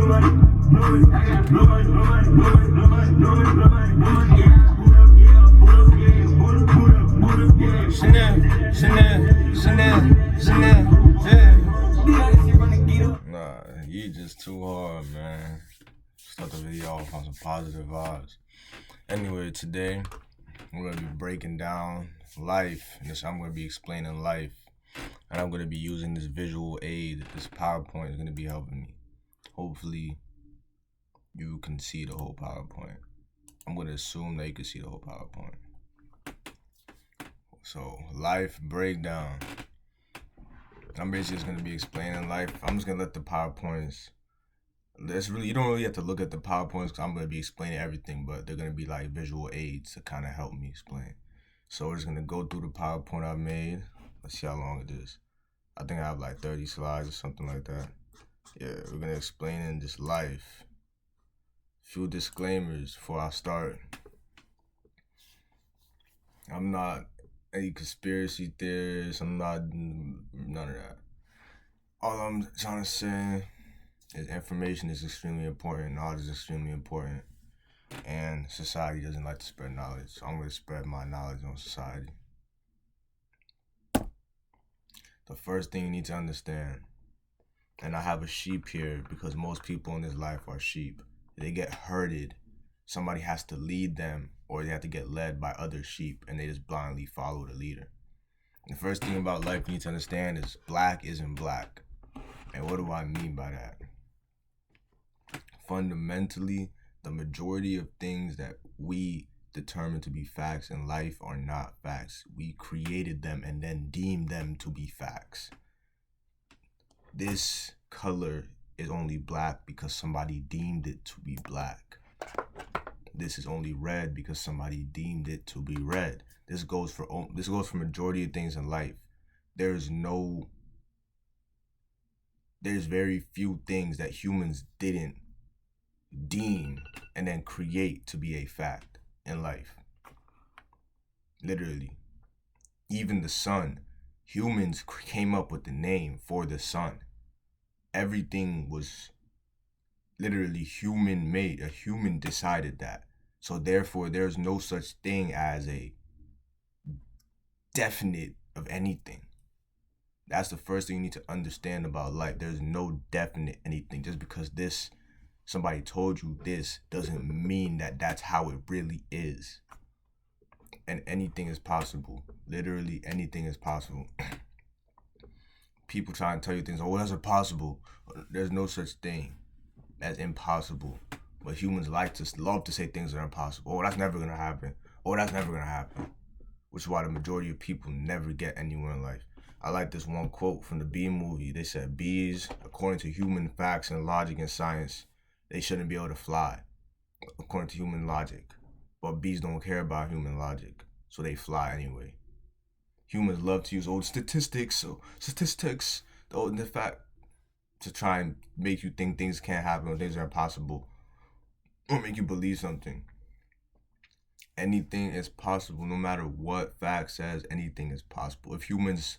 Nah, you just too hard, man. Start the video off on some positive vibes. Anyway, today we're gonna be breaking down life. I'm gonna be explaining life, and I'm gonna be using this visual aid. This PowerPoint is gonna be helping me. Hopefully, you can see the whole PowerPoint. I'm gonna assume that you can see the whole PowerPoint. So, life breakdown. I'm basically just gonna be explaining life. I'm just gonna let the PowerPoints. You don't really have to look at the PowerPoints because I'm gonna be explaining everything, but they're gonna be like visual aids to kind of help me explain. So we're just gonna go through the PowerPoint I made. Let's see how long it is. I think I have like 30 slides or something like that. Yeah, we're gonna explain in this life. Few disclaimers before I start. I'm not a conspiracy theorist. I'm not none of that. All I'm trying to say is information is extremely important. Knowledge is extremely important. And society doesn't like to spread knowledge. So I'm going to spread my knowledge on society. The first thing you need to understand, and I have a sheep here because most people in this life are sheep. They get herded. Somebody has to lead them, or they have to get led by other sheep, and they just blindly follow the leader. The first thing about life you need to understand is black isn't black. And what do I mean by that? Fundamentally, the majority of things that we determine to be facts in life are not facts. We created them and then deemed them to be facts. This color is only black because somebody deemed it to be black. This is only red because somebody deemed it to be red. This goes for majority of things in life. There's very few things that humans didn't deem and then create to be a fact in life. Literally. Even the sun. Humans came up with the name for the sun. Everything was literally human made. A human decided that. So therefore, there's no such thing as a definite of anything. That's the first thing you need to understand about life. There's no definite anything. Just because somebody told you this doesn't mean that that's how it really is. And anything is possible. Literally anything is possible. People try and tell you things, oh, that's impossible. There's no such thing as impossible. But humans love to say things that are impossible. Oh, that's never gonna happen. Oh, that's never gonna happen. Which is why the majority of people never get anywhere in life. I like this one quote from the Bee movie. They said, bees, according to human facts and logic and science, they shouldn't be able to fly, according to human logic. But bees don't care about human logic, so they fly anyway. Humans love to use old statistics, the fact to try and make you think things can't happen or things are impossible, or make you believe something. Anything is possible, no matter what fact says, anything is possible. If humans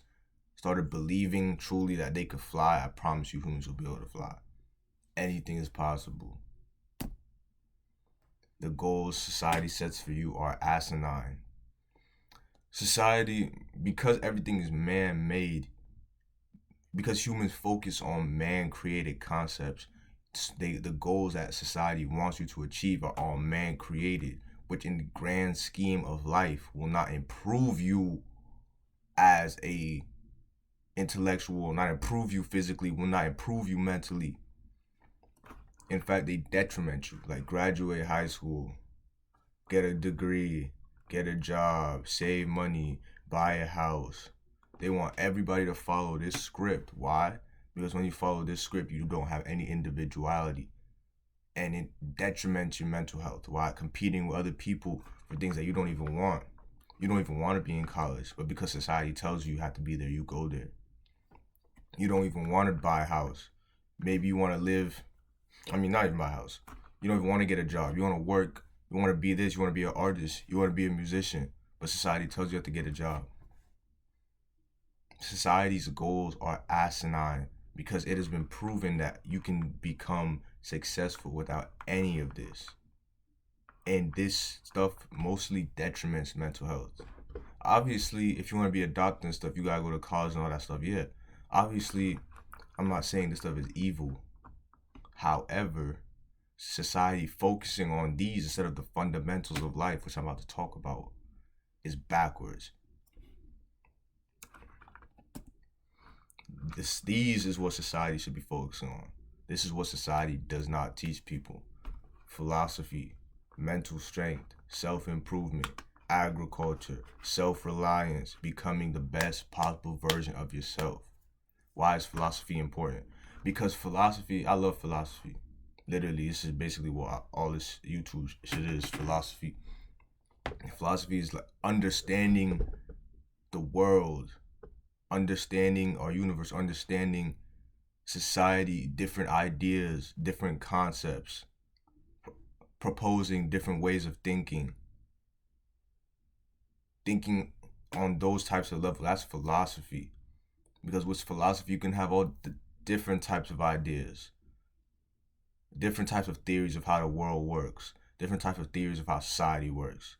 started believing truly that they could fly, I promise you humans will be able to fly. Anything is possible. The goals society sets for you are asinine. Society, because everything is man-made, because humans focus on man-created concepts, the goals that society wants you to achieve are all man-created, which in the grand scheme of life will not improve you as a intellectual, not improve you physically, will not improve you mentally. In fact, they detriment you. Like graduate high school, get a degree, get a job, save money, buy a house. They want everybody to follow this script. Why? Because when you follow this script, you don't have any individuality. And it detriments your mental health. Why? Competing with other people for things that you don't even want. You don't even want to be in college, but because society tells you have to be there, you go there. You don't even want to buy a house. Maybe you want to live, not even buy a house. You don't even want to get a job. You want to work. You want to be this. You want to be an artist. You want to be a musician. But society tells you have to get a job. Society's goals are asinine. because it has been proven that you can become successful without any of this. And this stuff mostly detriments mental health. Obviously, if you want to be a doctor and stuff, you gotta go to college and all that stuff. Yeah, obviously, I'm not saying this stuff is evil. However, society focusing on these instead of the fundamentals of life, which I'm about to talk about, is backwards. These is what society should be focusing on. This is what society does not teach people. Philosophy, mental strength, self-improvement, agriculture, self-reliance, becoming the best possible version of yourself. Why is philosophy important? Because philosophy, I love philosophy. Literally, this is basically what all this YouTube shit is, philosophy. Philosophy is like understanding the world, understanding our universe, understanding society, different ideas, different concepts, proposing different ways of thinking on those types of levels. That's philosophy. Because with philosophy, you can have all the different types of ideas, different types of theories of how the world works, different types of theories of how society works.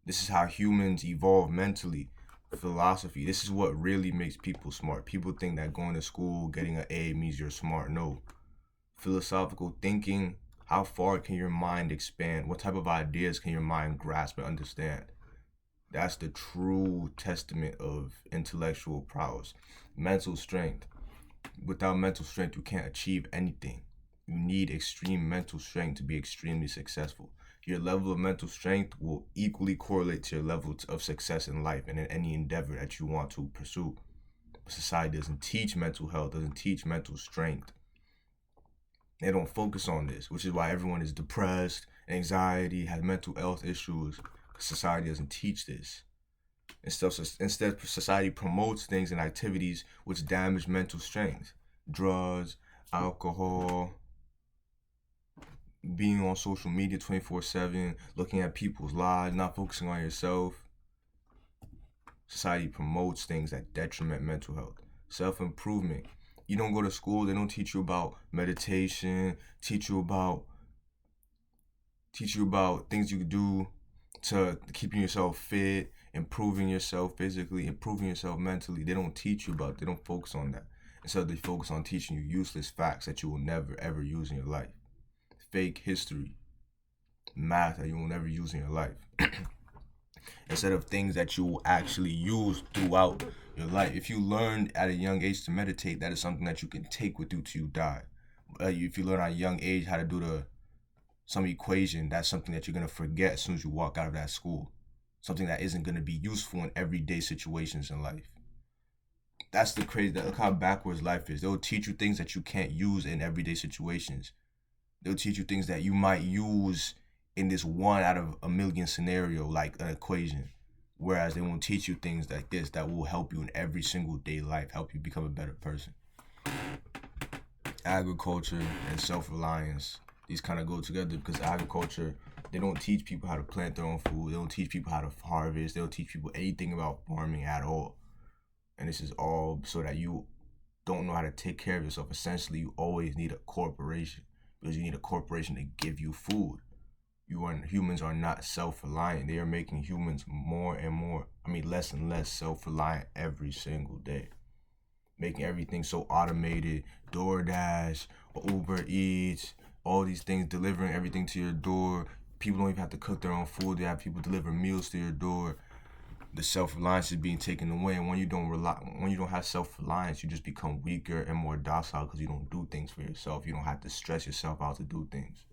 This is how humans evolve mentally. Philosophy. This is what really makes people smart. People think that going to school, getting an A means you're smart. No. Philosophical thinking, how far can your mind expand? What type of ideas can your mind grasp and understand? That's the true testament of intellectual prowess. Mental strength. Without mental strength, you can't achieve anything. You need extreme mental strength to be extremely successful. Your level of mental strength will equally correlate to your level of success in life and in any endeavor that you want to pursue. Society doesn't teach mental health, doesn't teach mental strength. They don't focus on this, which is why everyone is depressed, anxiety, has mental health issues. Society doesn't teach this. Instead, society promotes things and activities which damage mental strength. Drugs, alcohol, being on social media 24/7, looking at people's lives, not focusing on yourself. Society promotes things that detriment mental health. Self-improvement. You don't go to school, they don't teach you about meditation, teach you about things you can do to keeping yourself fit, improving yourself physically, improving yourself mentally. They don't teach you about, they don't focus on that. Instead, they focus on teaching you useless facts that you will never ever use in your life. Fake history, math that you will never use in your life. Instead of things that you will actually use throughout your life. If you learn at a young age to meditate, that is something that you can take with you till you die. If you learn at a young age how to do some equation, that's something that you're going to forget as soon as you walk out of that school. Something that isn't going to be useful in everyday situations in life. That's the crazy, look how backwards life is. They'll teach you things that you can't use in everyday situations. They'll teach you things that you might use in this 1 out of a million scenario, like an equation. Whereas they won't teach you things like this that will help you in every single day life, help you become a better person. Agriculture and self-reliance, these kind of go together because agriculture, they don't teach people how to plant their own food. They don't teach people how to harvest. They don't teach people anything about farming at all. And this is all so that you don't know how to take care of yourself. Essentially, you always need a corporation because you need a corporation to give you food. Humans are not self-reliant. They are making humans more and more, less and less self-reliant every single day. Making everything so automated, DoorDash, Uber Eats, all these things, delivering everything to your door. People don't even have to cook their own food. They have people deliver meals to your door. The self-reliance is being taken away, and when you don't have self-reliance, you just become weaker and more docile because you don't do things for yourself. You don't have to stress yourself out to do things.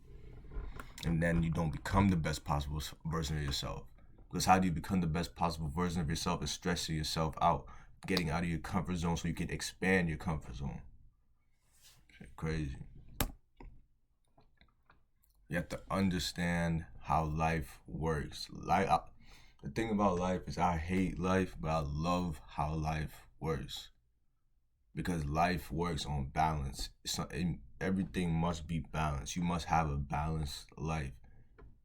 And then you don't become the best possible version of yourself. Because how do you become the best possible version of yourself? Is stressing yourself out, getting out of your comfort zone so you can expand your comfort zone. Shit, crazy. You have to understand how life works. The thing about life is I hate life, but I love how life works. Because life works on balance. Everything must be balanced. You must have a balanced life.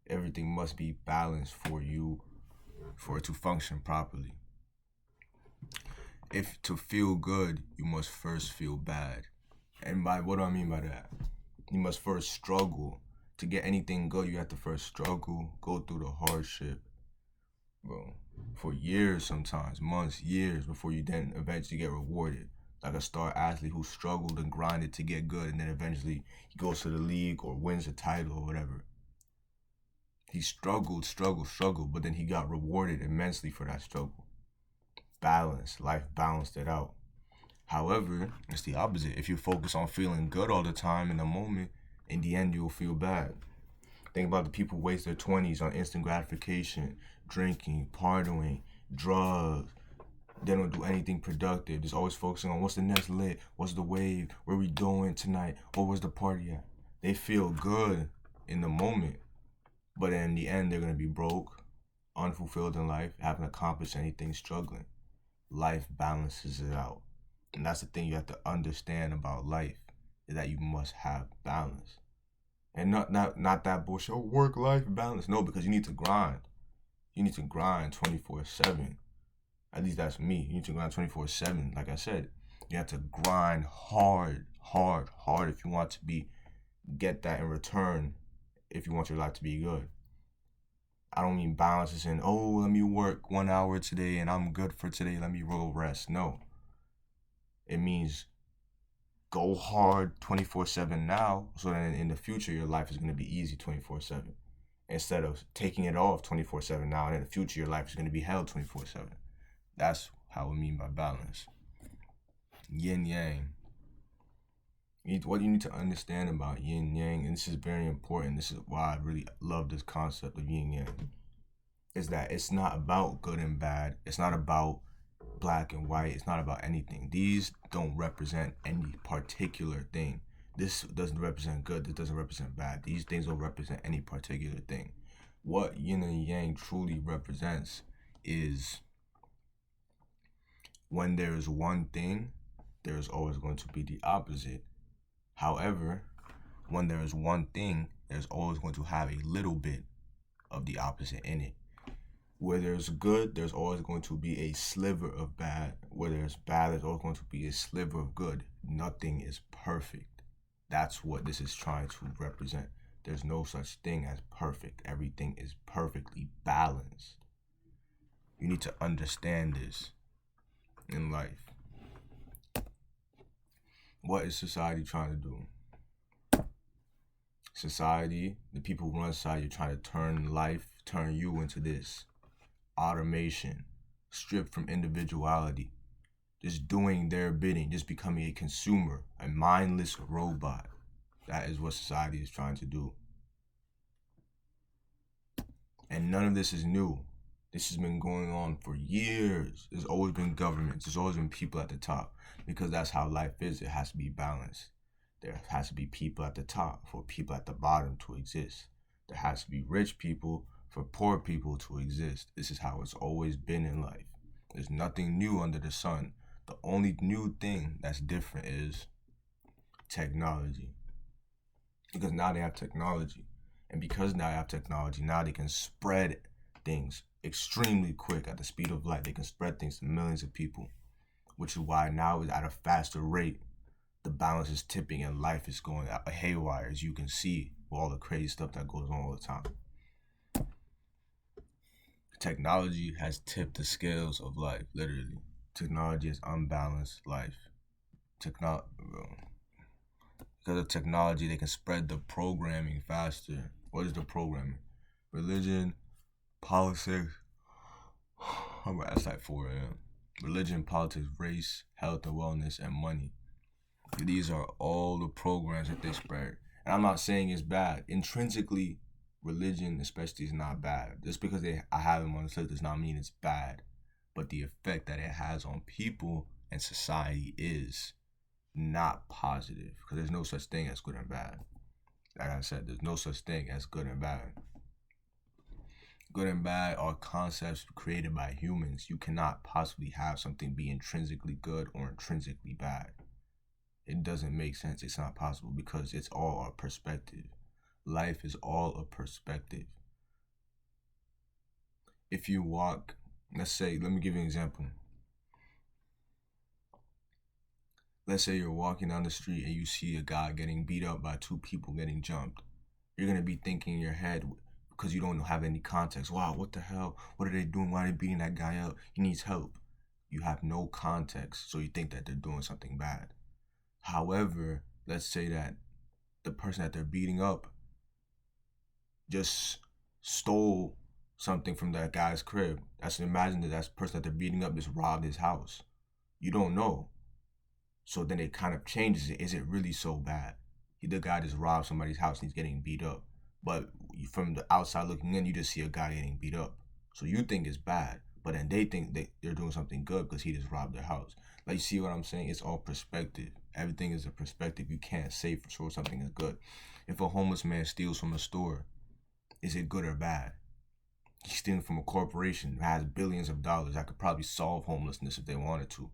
Everything must be balanced for you, for it to function properly. if to feel good, you must first feel bad. And by what do I mean by that? You must first struggle. To get anything good, you have to first struggle, go through the hardship, bro, for years sometimes, months, years, before you then eventually get rewarded. Like a star athlete who struggled and grinded to get good, and then eventually he goes to the league or wins a title or whatever. He struggled, but then he got rewarded immensely for that struggle. Balance, life balanced it out. However, it's the opposite. If you focus on feeling good all the time in the moment, in the end, you'll feel bad. Think about the people who waste their 20s on instant gratification, drinking, partying, drugs. They don't do anything productive. Just always focusing on what's the next lit, what's the wave, where we doing tonight, or where's the party at. They feel good in the moment, but in the end, they're going to be broke, unfulfilled in life, haven't accomplished anything, struggling. Life balances it out. And that's the thing you have to understand about life, is that you must have balance. And not that bullshit, work-life balance. No, because you need to grind. You need to grind 24/7. At least that's me. You need to grind 24/7. Like I said, you have to grind hard if you want to get that in return, if you want your life to be good. I don't mean balance as in, oh, let me work 1 hour today and I'm good for today, let me roll rest. No. It means go hard 24/7 now, so that in the future your life is going to be easy 24/7. Instead of taking it off 24/7 now, and in the future your life is going to be hell 24/7. That's how we mean by balance. Yin yang. What you need to understand about yin yang, and this is very important, this is why I really love this concept of yin yang, is that it's not about good and bad. It's not about black and white. It's not about anything. These don't represent any particular thing. This doesn't represent good. This doesn't represent bad. These things don't represent any particular thing. What yin and yang truly represents is when there is one thing, there is always going to be the opposite. However, when there is one thing, there's always going to have a little bit of the opposite in it. Where there's good, there's always going to be a sliver of bad. Where there's bad, there's always going to be a sliver of good. Nothing is perfect. That's what this is trying to represent. There's no such thing as perfect. Everything is perfectly balanced. You need to understand this in life. What is society trying to do? Society, the people who run society, are trying to turn you into this. Automation, stripped from individuality, just doing their bidding, just becoming a consumer, a mindless robot. That is what society is trying to do. And none of this is new. This has been going on for years. There's always been governments. There's always been people at the top, because that's how life is. It has to be balanced. There has to be people at the top for people at the bottom to exist. There has to be rich people for poor people to exist. This is how it's always been in life. There's nothing new under the sun. The only new thing that's different is technology. Because now they have technology. And because now they have technology, now they can spread things extremely quick at the speed of light. They can spread things to millions of people, which is why now is at a faster rate. The balance is tipping and life is going haywire, as you can see with all the crazy stuff that goes on all the time. Technology has tipped the scales of life, literally. Technology has unbalanced life. Because of technology, they can spread the programming faster. What is the programming? Religion, politics. That's like 4 a.m. Religion, politics, race, health and wellness, and money. These are all the programs that they spread. And I'm not saying it's bad. Intrinsically, religion especially is not bad. Just because I have them on the list does not mean it's bad. But the effect that it has on people and society is not positive. Because there's no such thing as good and bad. Like I said, there's no such thing as good and bad. Good and bad are concepts created by humans. You cannot possibly have something be intrinsically good or intrinsically bad. It doesn't make sense. It's not possible, because it's all a perspective. Life is all a perspective. If you walk, let me give you an example. let's say you're walking down the street and you see a guy getting beat up by two people getting jumped. You're going to be thinking in your head, because you don't have any context, wow, what the hell? What are they doing? Why are they beating that guy up? He needs help. You have no context, so you think that they're doing something bad. However, let's say that the person that they're beating up just stole something from that guy's crib. Imagine that person that they're beating up just robbed his house. You don't know. So then it kind of changes it. Is it really so bad? The guy just robbed somebody's house and he's getting beat up. But from the outside looking in, you just see a guy getting beat up. So you think it's bad, but then they think they're doing something good because he just robbed their house. Like, you see what I'm saying? It's all perspective. Everything is a perspective. You can't say for sure something is good. If a homeless man steals from a store, is it good or bad? He's stealing from a corporation that has billions of dollars that could probably solve homelessness if they wanted to,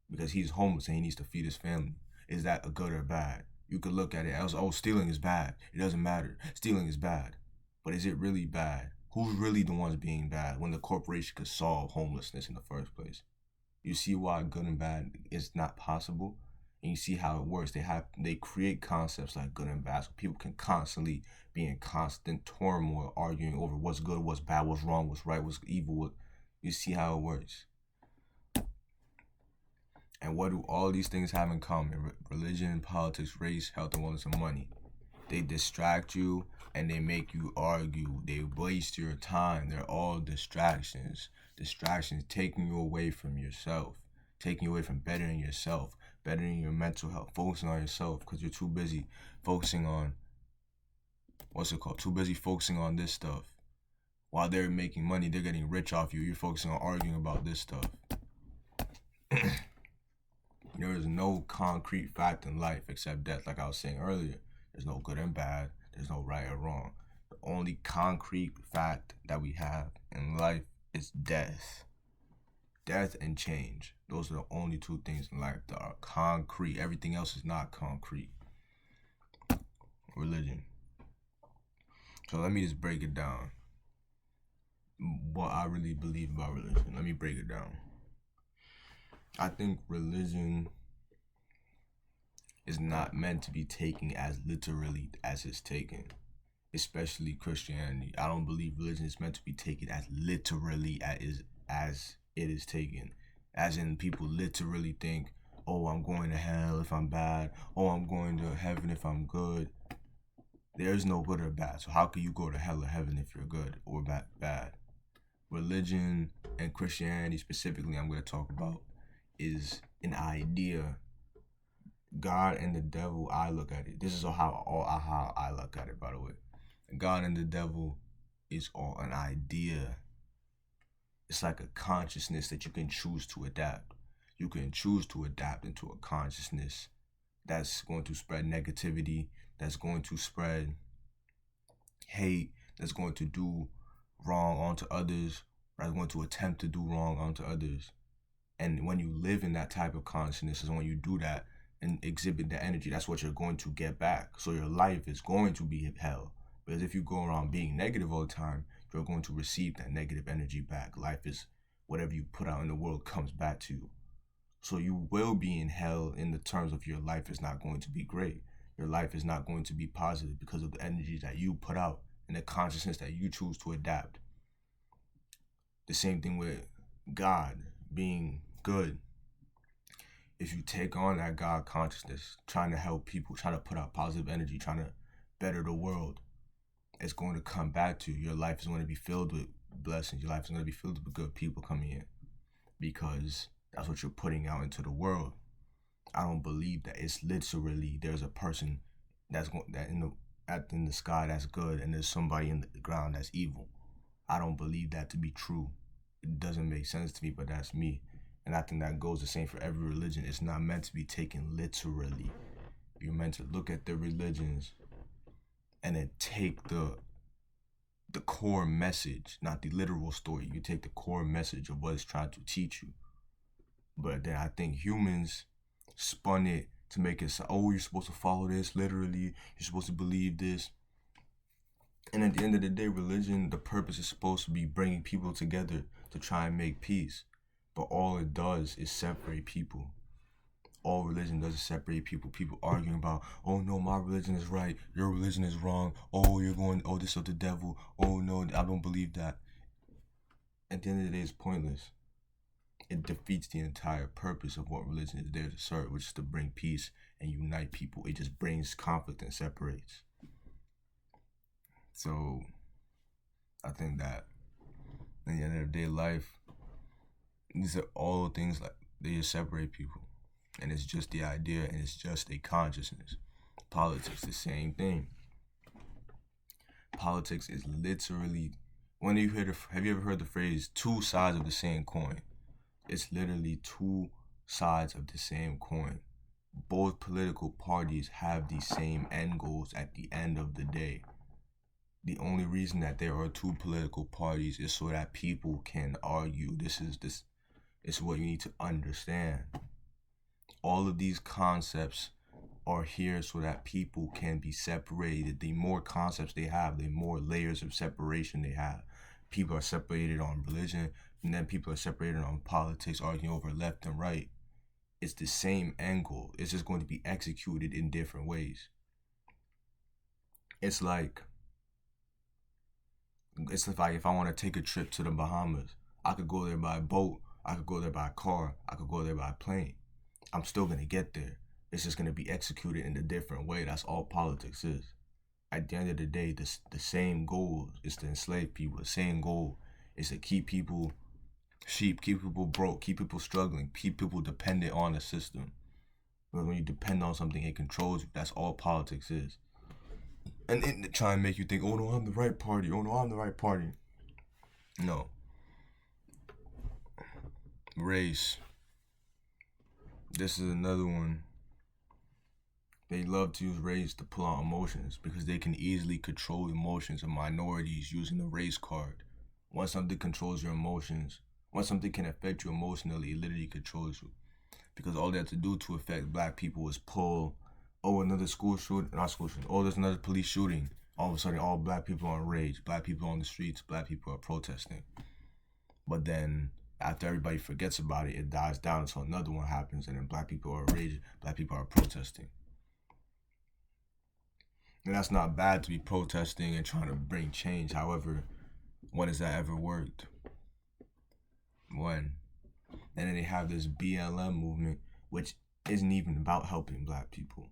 because he's homeless and he needs to feed his family. Is that a good or bad? You could look at it as, oh, stealing is bad. It doesn't matter. Stealing is bad. But is it really bad? Who's really the ones being bad when the corporation could solve homelessness in the first place? You see why good and bad is not possible? And you see how it works. They create concepts like good and bad, so people can constantly be in constant turmoil, arguing over what's good, what's bad, what's wrong, what's right, what's evil. You see how it works. And what do all these things have in common? Religion, politics, race, health, and wellness, and money. They distract you and they make you argue. They waste your time. They're all distractions. Distractions taking you away from yourself, taking you away from bettering yourself, bettering your mental health, focusing on yourself, because you're too busy focusing on, too busy focusing on this stuff. While they're making money, they're getting rich off you. You're focusing on arguing about this stuff. There is no concrete fact in life except death. Like I was saying earlier, there's no good and bad. There's no right or wrong. The only concrete fact that we have in life is death. Death and change. Those are the only two things in life that are concrete. Everything else is not concrete. Religion. So let me just break it down. What I really believe about religion. Let me break it down. I think religion is not meant to be taken as literally as it's taken, especially Christianity. I don't believe religion is meant to be taken as literally as it is taken. As in, people literally think, oh, I'm going to hell if I'm bad. Oh, I'm going to heaven if I'm good. There's no good or bad. So how can you go to hell or heaven if you're good or bad? Religion and Christianity specifically, I'm going to talk about, is an idea. God and the devil, I look at it. This is how I look at it, by the way. God and the devil is all an idea. It's like a consciousness that you can choose to adapt. You can choose to adapt into a consciousness that's going to spread negativity, that's going to spread hate, that's going to do wrong onto others, or that's going to attempt to do wrong onto others. And when you live in that type of consciousness, is when you do that and exhibit the energy, that's what you're going to get back. So your life is going to be hell. Because if you go around being negative all the time, you're going to receive that negative energy back. Life is whatever you put out in the world comes back to you. So you will be in hell in the terms of your life is not going to be great. Your life is not going to be positive because of the energy that you put out and the consciousness that you choose to adapt. The same thing with God being good. If you take on that God consciousness, trying to help people, trying to put out positive energy, trying to better the world, it's going to come back to you. Your life is going to be filled with blessings. Your life is going to be filled with good people coming in, because that's what you're putting out into the world. I don't believe that it's literally there's a person that's going that in the sky that's good and there's somebody in the ground that's evil. I don't believe that to be true. It doesn't make sense to me, but that's me. And I think that goes the same for every religion. It's not meant to be taken literally. You're meant to look at the religions and then take the core message, not the literal story. You take the core message of what it's trying to teach you. But then I think humans spun it to make it so, oh, you're supposed to follow this literally. You're supposed to believe this. And at the end of the day, religion, the purpose is supposed to be bringing people together to try and make peace. But all it does is separate people. all religion does is separate people. People arguing about, oh no, my religion is right, your religion is wrong. Oh, you're going, oh, this is the devil. Oh no, I don't believe that. At the end of the day, it's pointless. It defeats the entire purpose of what religion is there to serve, which is to bring peace and unite people. It just brings conflict and separates. So I think that at the end of the day, life, these are all things like they just separate people. And it's just the idea, and it's just a consciousness. Politics, the same thing. Politics is literally, have you ever heard the phrase two sides of the same coin? It's literally two sides of the same coin. Both political parties have the same end goals at the end of the day. The only reason that there are two political parties is so that people can argue. This is what you need to understand. All of these concepts are here so that people can be separated. The more concepts they have, the more layers of separation they have. People are separated on religion, and then people are separated on politics, arguing over left and right. It's the same angle. It's just going to be executed in different ways. It's like if I want to take a trip to the Bahamas, I could go there by boat, I could go there by car, I could go there by plane. I'm still going to get there. It's just going to be executed in a different way. That's all politics is. At the end of the day, the same goal is to enslave people. The same goal is to keep people sheep, keep people broke, keep people struggling, keep people dependent on the system. But when you depend on something, it controls you. That's all politics is. And they try and make you think, oh no, I'm the right party. Oh no, I'm the right party. No. Race. This is another one. They love to use race to pull out emotions because they can easily control emotions of minorities using the race card. Once something controls your emotions, once something can affect you emotionally, it literally controls you. Because all they have to do to affect black people is pull, oh, another school shooting, not school shooting, oh, there's another police shooting. All of a sudden, all black people are enraged, black people on the streets, black people are protesting. But then, after everybody forgets about it, it dies down until another one happens, and then black people are enraged, black people are protesting. And that's not bad to be protesting and trying to bring change. However, when has that ever worked? When? And then they have this BLM movement, which isn't even about helping black people.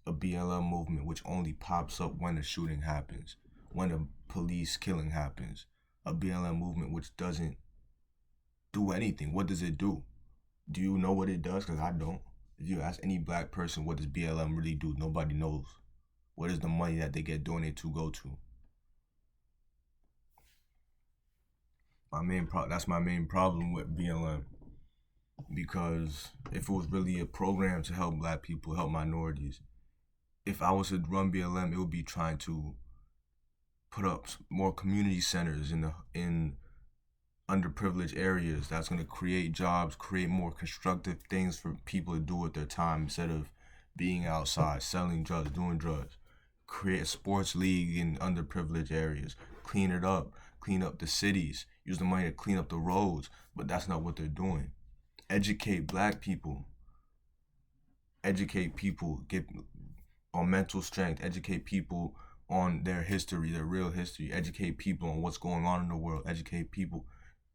A BLM movement which only pops up when a shooting happens, when a police killing happens. A BLM movement which doesn't do anything. What does it do? Do you know what it does? Because I don't. If you ask any black person what does BLM really do, nobody knows. What is the money that they get donated to go to? That's my main problem with BLM. Because if it was really a program to help black people, help minorities, if I was to run BLM, it would be trying to put up more community centers in underprivileged areas. That's going to create jobs, create more constructive things for people to do with their time instead of being outside, selling drugs, doing drugs. Create a sports league in underprivileged areas. Clean it up. Clean up the cities. Use the money to clean up the roads. But that's not what they're doing. Educate black people. Educate people. Get on mental strength. Educate people on their history, their real history. Educate people on what's going on in the world. Educate people.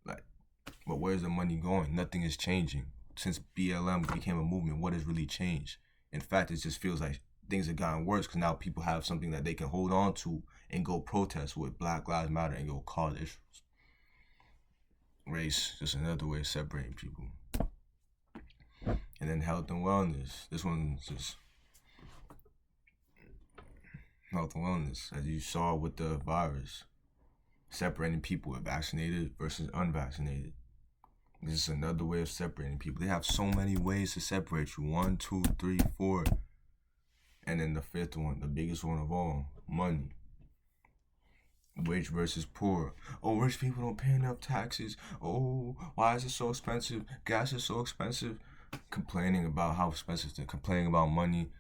But where's the money going? Nothing is changing. Since BLM became a movement, what has really changed? In fact, it just feels like things have gotten worse because now people have something that they can hold on to and go protest with Black Lives Matter and go cause issues. Race, just another way of separating people. And then health and wellness. This one's just health and wellness, as you saw with the virus. Separating people with vaccinated versus unvaccinated. This is another way of separating people. They have so many ways to separate you. 1, 2, 3, 4. And then the fifth one, the biggest one of all, money. Rich versus poor. Oh, rich people don't pay enough taxes. Oh, why is it so expensive? Gas is so expensive. Complaining about how expensive they're complaining about money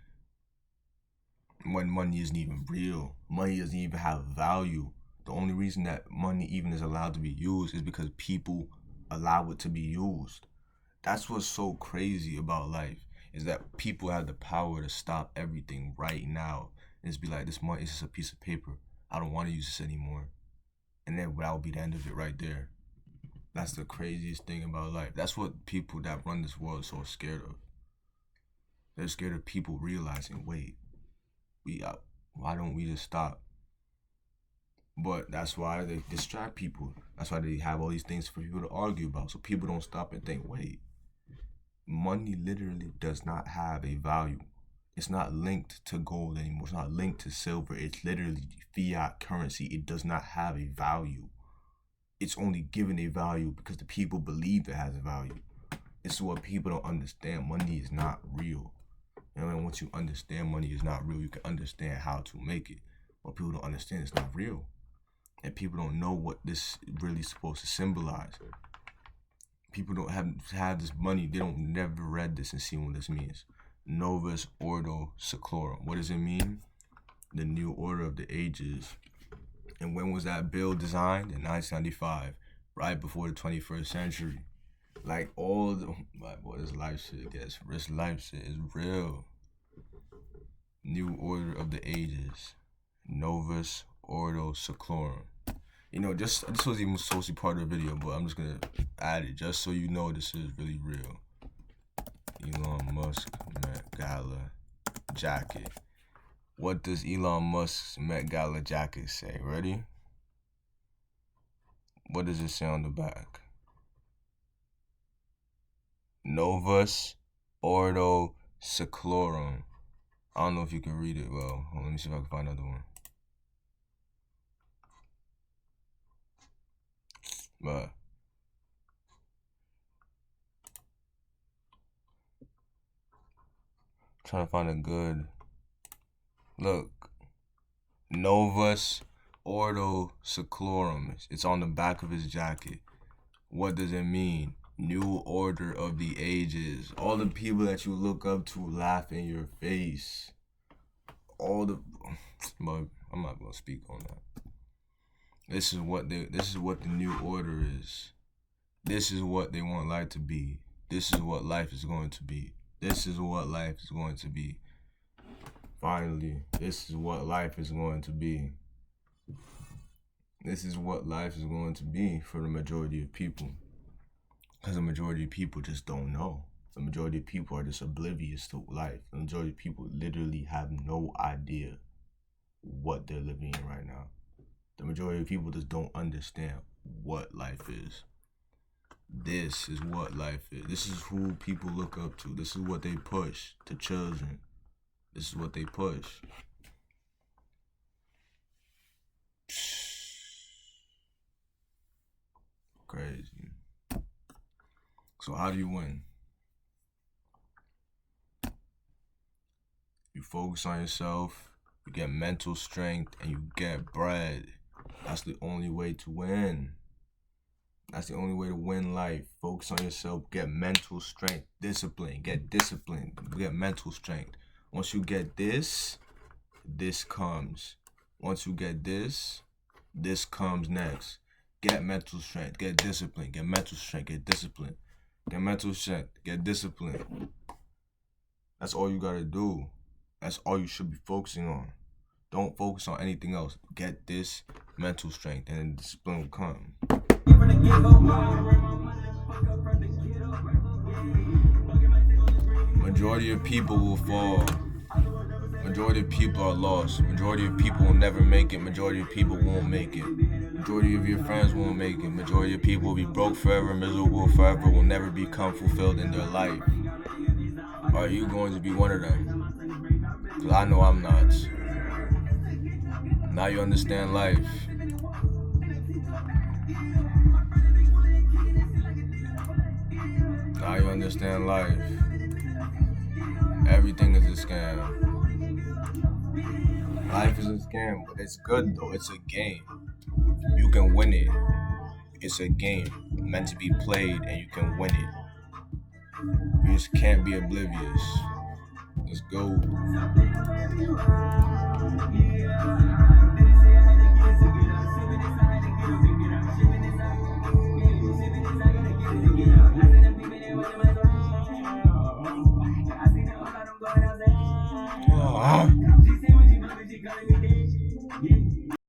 when money isn't even real. Money doesn't even have value. The only reason that money even is allowed to be used is because people allow it to be used. That's what's so crazy about life. is that people have the power to stop everything right now and just be like, this money is just a piece of paper. I don't want to use this anymore. And then that would be the end of it right there. That's the craziest thing about life. That's what people that run this world are so scared of. They're scared of people realizing, wait, why don't we just stop? But that's why they distract people. That's why they have all these things for people to argue about, so people don't stop and think, wait, money literally does not have a value. It's not linked to gold anymore. It's not linked to silver. It's literally fiat currency. It does not have a value. It's only given a value because the people believe it has a value. It's what people don't understand. Money is not real. And once you understand money is not real, you can understand how to make it. What people don't understand, it's not real. And people don't know what this really supposed to symbolize. People don't have had this money. They don't never read this and see what this means. Novus Ordo Seclorum. What does it mean? The new order of the ages. And when was that bill designed? In 1995, right before the 21st century. Like all the, boy, this life shit gets, this life shit is real. New order of the ages. Novus Ordo Seclorum. You know, this was even supposed to be part of the video, but I'm just gonna add it just so you know this is really real. Elon Musk Met Gala jacket. What does Elon Musk's Met Gala jacket say? Ready? What does it say on the back? Novus Ordo Seclorum. I don't know if you can read it well. Let me see if I can find another one. But trying to find a good look. Novus Ordo Seclorum. It's on the back of his jacket. What does it mean? New order of the ages. All the people that you look up to laugh in your face. But I'm not gonna speak on that. This is what the new order is. This is what they want life to be. This is what life is going to be. This is what life is going to be. Finally, this is what life is going to be. This is what life is going to be for the majority of people. Because the majority of people just don't know. The majority of people are just oblivious to life. The majority of people literally have no idea what they're living in right now. The majority of people just don't understand what life is. This is what life is. This is who people look up to. This is what they push to children. This is what they push. Crazy. So how do you win? You focus on yourself, you get mental strength, and you get bread. That's the only way to win. That's the only way to win life. Focus on yourself, get mental strength, discipline, get mental strength. Once you get this, this comes. Once you get this comes next. Get mental strength, get discipline, get mental strength, get discipline. Get mental strength, get discipline. That's all you gotta do. That's all you should be focusing on. Don't focus on anything else. Get this mental strength and then discipline will come. Majority of people will fall. Majority of people are lost. Majority of people will never make it. Majority of people won't make it. Majority of your friends won't make it. Majority of people will be broke forever, miserable forever, will never become fulfilled in their life. Are you going to be one of them? Because I know I'm not. Now you understand life. Now you understand life. Everything is a scam. Life is a scam, but it's good though. It's a game. You can win it. It's a game meant to be played and you can win it. You just can't be oblivious. Let's go. Uh-huh.